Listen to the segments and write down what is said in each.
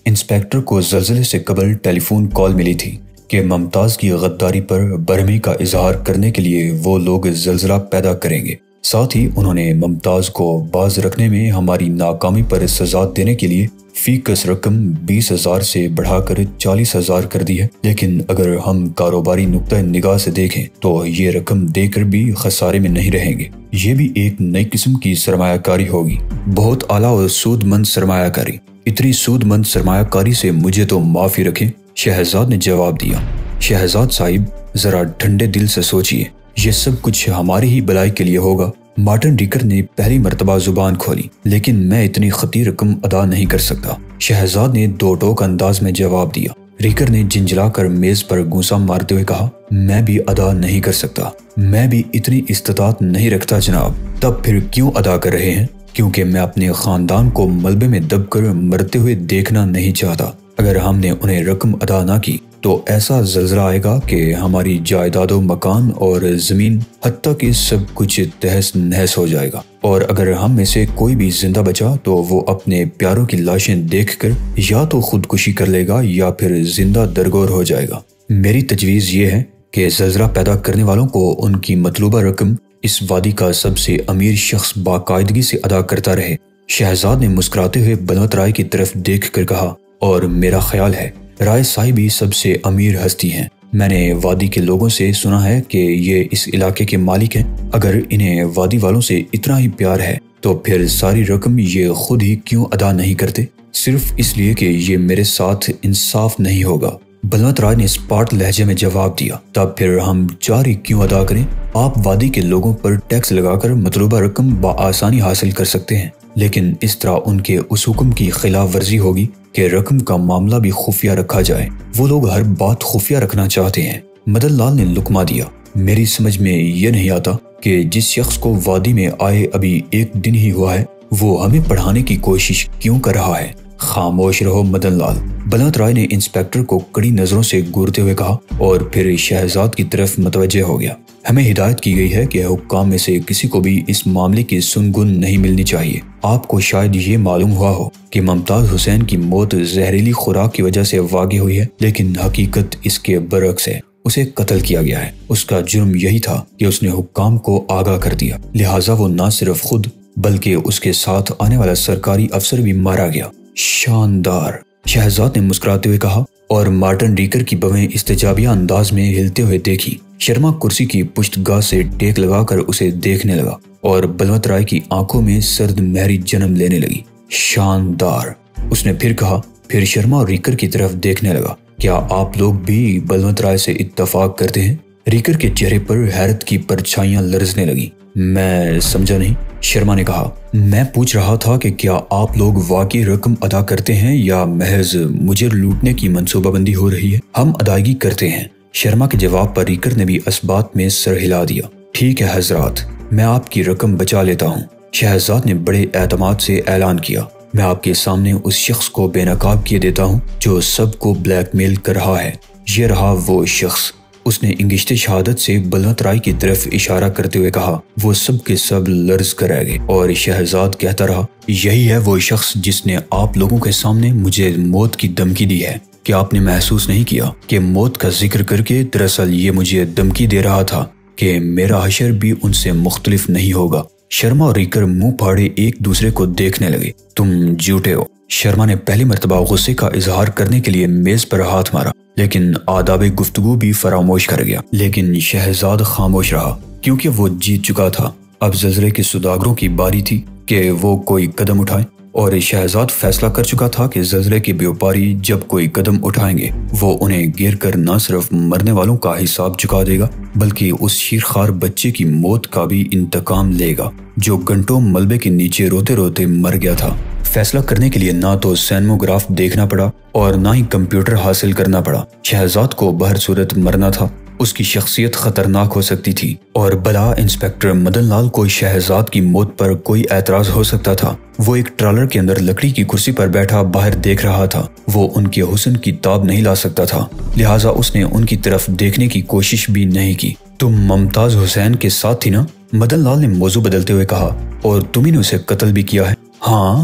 Inspector کو زلزلے سے قبل ٹیلی فون کال ملی تھی کہ ممتاز کی غداری پر برہمی کا اظہار کرنے کے لیے وہ لوگ زلزلہ پیدا کریں گے۔ ساتھ ہی انہوں نے ممتاز کو باز رکھنے میں ہماری ناکامی پر سزا دینے کے لیے فی کس رقم 20,000 سے بڑھا کر 40,000 کر دی ہے، لیکن اگر ہم کاروباری نقطہ نگاہ سے دیکھیں تو یہ رقم دے کر بھی خسارے میں نہیں رہیں گے۔ یہ بھی ایک نئی قسم کی سرمایہ کاری ہوگی، بہت اعلیٰ اور سود مند سرمایہ کاری۔ اتنی سود مند سرمایہ کاری سے مجھے تو معافی رکھیں۔ شہزاد نے جواب دیا، شہزاد صاحب ذرا ٹھنڈے دل سے سوچئے، یہ سب کچھ ہماری ہی بھلائی کے لیے ہوگا۔ مارٹن ریکر نے پہلی مرتبہ زبان کھولی، لیکن میں اتنی خطیر رقم ادا نہیں کر سکتا۔ شہزاد نے دو ٹوک انداز میں جواب دیا۔ ریکر نے جنجلا کر میز پر گھونسا مارتے ہوئے کہا، میں بھی ادا نہیں کر سکتا، میں بھی اتنی استطاعت نہیں رکھتا جناب۔ تب پھر کیوں ادا کر رہے ہیں؟ کیونکہ میں اپنے خاندان کو ملبے میں دب کر مرتے ہوئے دیکھنا نہیں چاہتا۔ اگر ہم نے انہیں رقم ادا نہ کی تو ایسا زلزلہ آئے گا کہ ہماری جائیداد و مکان اور زمین حتیٰ کہ سب کچھ تہس نہس ہو جائے گا، اور اگر ہم میں سے کوئی بھی زندہ بچا تو وہ اپنے پیاروں کی لاشیں دیکھ کر یا تو خودکشی کر لے گا یا پھر زندہ درگور ہو جائے گا۔ میری تجویز یہ ہے کہ زلزلہ پیدا کرنے والوں کو ان کی مطلوبہ رقم اس وادی کا سب سے امیر شخص باقاعدگی سے ادا کرتا رہے۔ شہزاد نے مسکراتے ہوئے بلوت رائے کی طرف دیکھ کر کہا، اور میرا خیال ہے رائے صاحب ہی سب سے امیر ہستی ہیں۔ میں نے وادی کے لوگوں سے سنا ہے کہ یہ اس علاقے کے مالک ہیں۔ اگر انہیں وادی والوں سے اتنا ہی پیار ہے تو پھر ساری رقم یہ خود ہی کیوں ادا نہیں کرتے؟ صرف اس لیے کہ یہ میرے ساتھ انصاف نہیں ہوگا۔ بلوت رائے نے اسپاٹ لہجے میں جواب دیا، تب پھر ہم 4 ہی کیوں ادا کریں؟ آپ وادی کے لوگوں پر ٹیکس لگا کر مطلوبہ رقم بآسانی حاصل کر سکتے ہیں، لیکن اس طرح ان کے اس حکم کی خلاف ورزی ہوگی کہ رقم کا معاملہ بھی خفیہ رکھا جائے۔ وہ لوگ ہر بات خفیہ رکھنا چاہتے ہیں۔ مدن لال نے لقمہ دیا، میری سمجھ میں یہ نہیں آتا کہ جس شخص کو وادی میں آئے ابھی 1 دن ہی ہوا ہے وہ ہمیں پڑھانے کی کوشش کیوں کر رہا ہے؟ خاموش رہو مدن لال، بلوت رائے نے انسپیکٹر کو کڑی نظروں سے گورتے ہوئے کہا، اور پھر شہزاد کی طرف متوجہ ہو گیا۔ ہمیں ہدایت کی گئی ہے کہ حکام میں سے کسی کو بھی اس معاملے کی سنگن نہیں ملنی چاہیے۔ آپ کو شاید یہ معلوم ہوا ہو کہ ممتاز حسین کی موت زہریلی خوراک کی وجہ سے واقع ہوئی ہے، لیکن حقیقت اس کے برعکس ہے، اسے قتل کیا گیا ہے۔ اس کا جرم یہی تھا کہ اس نے حکام کو آگاہ کر دیا، لہٰذا وہ نہ صرف خود بلکہ اس کے ساتھ آنے والا سرکاری افسر بھی مارا گیا۔ شاندار، شہزاد نے مسکراتے ہوئے کہا، اور مارٹن ریکر کی بویں استجابیہ انداز میں ہلتے ہوئے دیکھی۔ شرما کرسی کی پشت گاہ سے ٹیک لگا کر اسے دیکھنے لگا اور بلوت رائے کی آنکھوں میں سرد مہری جنم لینے لگی۔ شاندار، اس نے پھر کہا، پھر شرما اور ریکر کی طرف دیکھنے لگا، کیا آپ لوگ بھی بلوت رائے سے اتفاق کرتے ہیں؟ ریکر کے چہرے پر حیرت کی پرچھائیاں لرزنے لگی۔ میں سمجھا نہیں، شرما نے کہا۔ میں پوچھ رہا تھا کہ کیا آپ لوگ واقعی رقم ادا کرتے ہیں یا محض مجھے لوٹنے کی منصوبہ بندی ہو رہی ہے؟ ہم ادائیگی کرتے ہیں، شرما کے جواب پر ریکر نے بھی اس بات میں سر ہلا دیا۔ ٹھیک ہے حضرات، میں آپ کی رقم بچا لیتا ہوں، شہزاد نے بڑے اعتماد سے اعلان کیا۔ میں آپ کے سامنے اس شخص کو بے نقاب کیے دیتا ہوں جو سب کو بلیک میل کر رہا ہے۔ یہ رہا وہ شخص، اس نے انگشت شہادت سے بلوت رائے کی طرف اشارہ کرتے ہوئے کہا۔ وہ سب کے سب لرز کر رہ گئے اور شہزاد کہتا رہا، یہی ہے وہ شخص جس نے آپ لوگوں کے سامنے مجھے موت کی دھمکی دی ہے۔ کیا آپ نے محسوس نہیں کیا کہ موت کا ذکر کر کے دراصل یہ مجھے دھمکی دے رہا تھا کہ میرا حشر بھی ان سے مختلف نہیں ہوگا؟ شرما اور ریکر منہ پھاڑے ایک دوسرے کو دیکھنے لگے۔ تم جھوٹے ہو، شرما نے پہلی مرتبہ غصے کا اظہار کرنے کے لیے میز پر ہاتھ مارا، لیکن آداب گفتگو بھی فراموش کر گیا۔ لیکن شہزاد خاموش رہا کیونکہ وہ جیت چکا تھا۔ اب زلزلے کے سوداگروں کی باری تھی کہ وہ کوئی قدم اٹھائیں، اور شہزاد فیصلہ کر چکا تھا کہ زلزلے کے بیوپاری جب کوئی قدم اٹھائیں گے وہ انہیں گیر کر نہ صرف مرنے والوں کا حساب چکا دے گا بلکہ اس شیرخوار بچے کی موت کا بھی انتقام لے گا جو گھنٹوں ملبے کے نیچے روتے روتے مر گیا تھا۔ فیصلہ کرنے کے لیے نہ تو سینموگراف دیکھنا پڑا اور نہ ہی کمپیوٹر حاصل کرنا پڑا۔ شہزاد کو بہر صورت مرنا تھا، اس کی شخصیت خطرناک ہو سکتی تھی، اور بلا انسپیکٹر مدن لال کو شہزاد کی موت پر کوئی اعتراض ہو سکتا تھا۔ وہ ایک ٹرالر کے اندر لکڑی کی کرسی پر بیٹھا باہر دیکھ رہا تھا، وہ ان کے حسن کی تاب نہیں لا سکتا تھا، لہٰذا اس نے ان کی طرف دیکھنے کی کوشش بھی نہیں کی۔ تم ممتاز حسین کے ساتھ تھی نا؟ مدن لال نے موضوع بدلتے ہوئے کہا، اور تم ہی نے اسے قتل بھی کیا ہے؟ ہاں،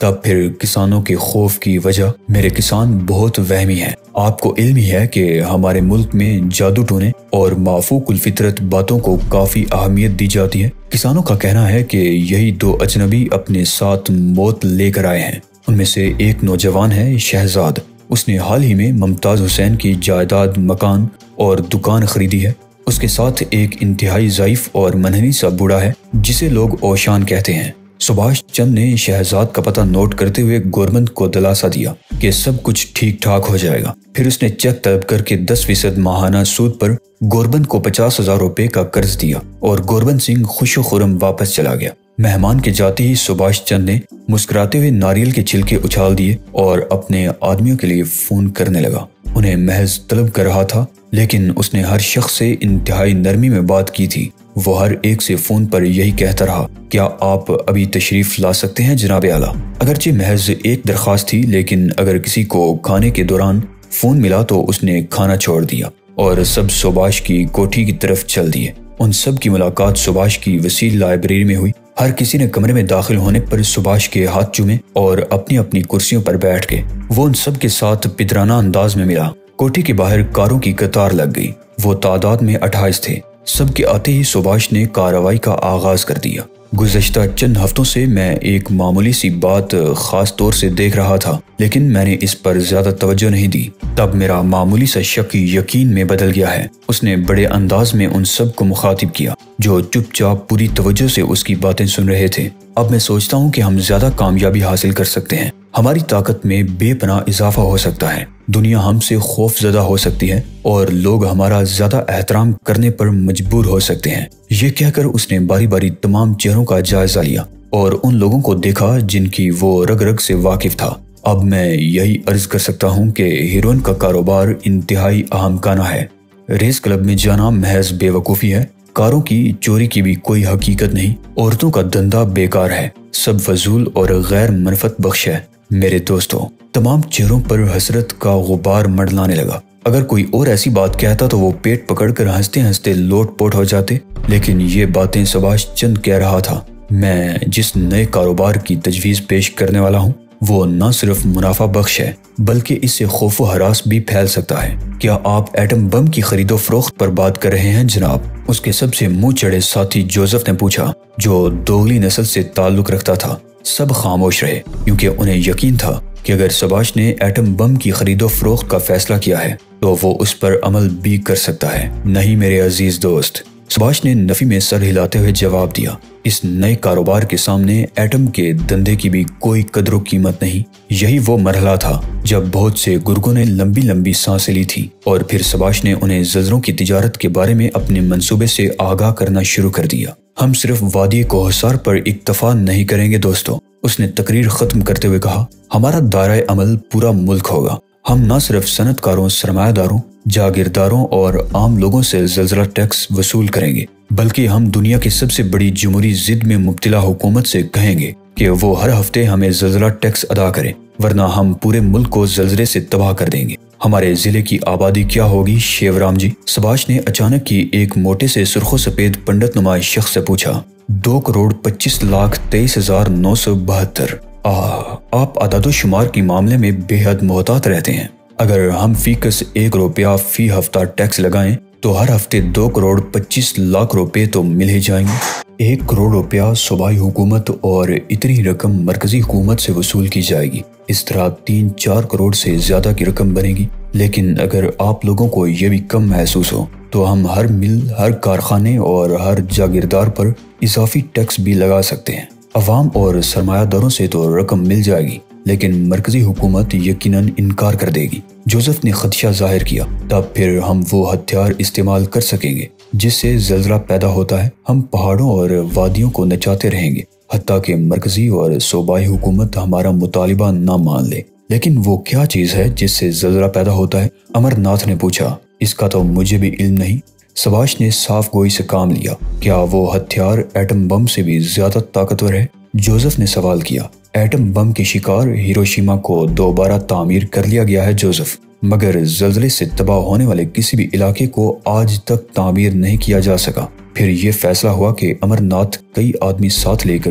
تب پھر کسانوں کے خوف کی وجہ میرے کسان بہت وہمی ہیں۔ آپ کو علم ہی ہے کہ ہمارے ملک میں جادو ٹونے اور مافوق الفطرت باتوں کو کافی اہمیت دی جاتی ہے۔ کسانوں کا کہنا ہے کہ یہی دو اجنبی اپنے ساتھ موت لے کر آئے ہیں۔ ان میں سے ایک نوجوان ہے شہزاد، اس نے حال ہی میں ممتاز حسین کی جائیداد، مکان اور دکان خریدی ہے۔ اس کے ساتھ ایک انتہائی ضعیف اور منحنی سا بوڑھا ہے جسے لوگ اوشان کہتے ہیں۔ سبھاش چند نے شہزاد کا پتہ نوٹ کرتے ہوئے گورنمنٹ کو دلاسا دیا کہ سب کچھ ٹھیک ٹھاک ہو جائے گا۔ پھر اس نے چیک طلب کر کے 10% ماہانہ سود پر گورنمنٹ کو 50,000 روپے کا قرض دیا اور گوربند سنگھ خوش و خرم واپس چلا گیا۔ مہمان کے جاتے ہی سبھاش چند نے مسکراتے ہوئے ناریل کے چھلکے اچھال دیے اور اپنے آدمیوں کے لیے فون کرنے لگا۔ انہیں محض طلب کر رہا تھا، لیکن اس نے ہر شخص سے انتہائی نرمی میں بات کی تھی۔ وہ ہر ایک سے فون پر یہی کہتا رہا، کیا آپ ابھی تشریف لا سکتے ہیں جناب اعلیٰ؟ اگرچہ محض ایک درخواست تھی، لیکن اگر کسی کو کھانے کے دوران فون ملا تو اس نے کھانا چھوڑ دیا اور سب سبھاش کی کوٹھی کی طرف چل دیے۔ ان سب کی ملاقات سبھاش کی وسیع لائبریری میں ہوئی۔ ہر کسی نے کمرے میں داخل ہونے پر سبھاش کے ہاتھ چومے اور اپنی اپنی کرسیوں پر بیٹھ گئے۔ وہ ان سب کے ساتھ پدرانہ انداز میں ملا۔ کوٹھی کے باہر کاروں کی قطار لگ گئی۔ وہ تعداد میں 28 تھے۔ سب کے آتے ہی سبھاش نے کارروائی کا آغاز کر دیا۔ گزشتہ چند ہفتوں سے میں ایک معمولی سی بات خاص طور سے دیکھ رہا تھا، لیکن میں نے اس پر زیادہ توجہ نہیں دی۔ تب میرا معمولی سا شک یقین میں بدل گیا ہے۔ اس نے بڑے انداز میں ان سب کو مخاطب کیا جو چپ چاپ پوری توجہ سے اس کی باتیں سن رہے تھے۔ اب میں سوچتا ہوں کہ ہم زیادہ کامیابی حاصل کر سکتے ہیں۔ ہماری طاقت میں بے پناہ اضافہ ہو سکتا ہے۔ دنیا ہم سے خوف زدہ ہو سکتی ہے اور لوگ ہمارا زیادہ احترام کرنے پر مجبور ہو سکتے ہیں۔ یہ کہہ کر اس نے باری باری تمام چہروں کا جائزہ لیا اور ان لوگوں کو دیکھا جن کی وہ رگ رگ سے واقف تھا۔ اب میں یہی عرض کر سکتا ہوں کہ ہیروئن کا کاروبار انتہائی اہم کانہ ہے۔ ریس کلب میں جانا محض بے وقوفی ہے۔ کاروں کی چوری کی بھی کوئی حقیقت نہیں۔ عورتوں کا دندہ بیکار ہے۔ سب فضول اور غیر منفعت بخش ہے۔ میرے دوستو، تمام چہروں پر حسرت کا غبار منڈلانے لگا۔ اگر کوئی اور ایسی بات کہتا تو وہ پیٹ پکڑ کر ہنستے ہنستے لوٹ پوٹ ہو جاتے، لیکن یہ باتیں سبھاش چند کہہ رہا تھا۔ میں جس نئے کاروبار کی تجویز پیش کرنے والا ہوں وہ نہ صرف منافع بخش ہے بلکہ اس سے خوف و ہراس بھی پھیل سکتا ہے۔ کیا آپ ایٹم بم کی خرید و فروخت پر بات کر رہے ہیں جناب؟ اس کے سب سے منہ چڑھے ساتھی جوزف نے پوچھا، جو دوگلی نسل سے تعلق رکھتا تھا۔ سب خاموش رہے کیونکہ انہیں یقین تھا کہ اگر سبھاش نے ایٹم بم کی خرید و فروخت کا فیصلہ کیا ہے تو وہ اس پر عمل بھی کر سکتا ہے۔ نہیں میرے عزیز دوست، سبھاش نے نفی میں سر ہلاتے ہوئے جواب دیا، اس نئے کاروبار کے سامنے ایٹم کے دندے کی بھی کوئی قدر و قیمت نہیں۔ یہی وہ مرحلہ تھا جب بہت سے گرگوں نے لمبی لمبی سانسیں لی تھی اور پھر سبھاش نے انہیں زلزلوں کی تجارت کے بارے میں اپنے منصوبے سے آگاہ کرنا شروع کر دیا۔ ہم صرف وادی کوہسار پر اکتفا نہیں کریں گے دوستو، اس نے تقریر ختم کرتے ہوئے کہا، ہمارا دائرہ عمل پورا ملک ہوگا۔ ہم نہ صرف صنعت کاروں، سرمایہ داروں، جاگیرداروں اور عام لوگوں سے زلزلہ ٹیکس وصول کریں گے، بلکہ ہم دنیا کی سب سے بڑی جمہوری ضد میں مبتلا حکومت سے کہیں گے کہ وہ ہر ہفتے ہمیں زلزلہ ٹیکس ادا کرے، ورنہ ہم پورے ملک کو زلزلے سے تباہ کر دیں گے۔ ہمارے ضلع کی آبادی کیا ہوگی شیورام جی؟ سبھاش نے اچانک کی ایک موٹے سے سرخ و سفید پنڈت نمائش شخص سے پوچھا۔ 2,25,23,972۔ آپ اعداد و شمار کی معاملے میں بے حد محتاط رہتے ہیں۔ اگر ہم فی کس 1 روپیہ فی ہفتہ ٹیکس لگائیں تو ہر ہفتے 2,25,00,000 روپے تو مل ہی جائیں گے۔ 1 کروڑ روپیہ صوبائی حکومت اور اتنی رقم مرکزی حکومت سے وصول کی جائے گی۔ اس طرح 3-4 کروڑ سے زیادہ کی رقم بنے گی۔ لیکن اگر آپ لوگوں کو یہ بھی کم محسوس ہو تو ہم ہر مل، ہر کارخانے اور ہر جاگیردار پر اضافی ٹیکس بھی لگا سکتے ہیں۔ عوام اور سرمایہ داروں سے تو رقم مل جائے گی، لیکن مرکزی حکومت یقیناً انکار کر دے گی۔ جوزف نے خدشہ ظاہر کیا، تب پھر ہم وہ ہتھیار استعمال کر سکیں گے جس سے زلزلہ پیدا ہوتا ہے۔ ہم پہاڑوں اور وادیوں کو نچاتے رہیں گے حتیٰ کہ مرکزی اور صوبائی حکومت ہمارا مطالبہ نہ مان لے۔ لیکن وہ کیا چیز ہے جس سے زلزلہ پیدا ہوتا ہے؟ امر ناتھ نے پوچھا۔ اس کا تو مجھے بھی علم نہیں۔ سبھاش نے صاف گوئی سے کام لیا۔ کیا وہ ہتھیار ایٹم بم سے بھی زیادہ طاقتور ہے؟ جوزف نے سوال کیا۔ ایٹم بم کے شکار ہیروشیما کو دوبارہ تعمیر کر لیا گیا ہے جوزف، مگر زلزلے سے تباہ ہونے والے کسی بھی علاقے کو آج تک تعمیر نہیں کیا جا سکا۔ پھر یہ فیصلہ ہوا کہ امر ناتھ کئی آدمی ساتھ لے کر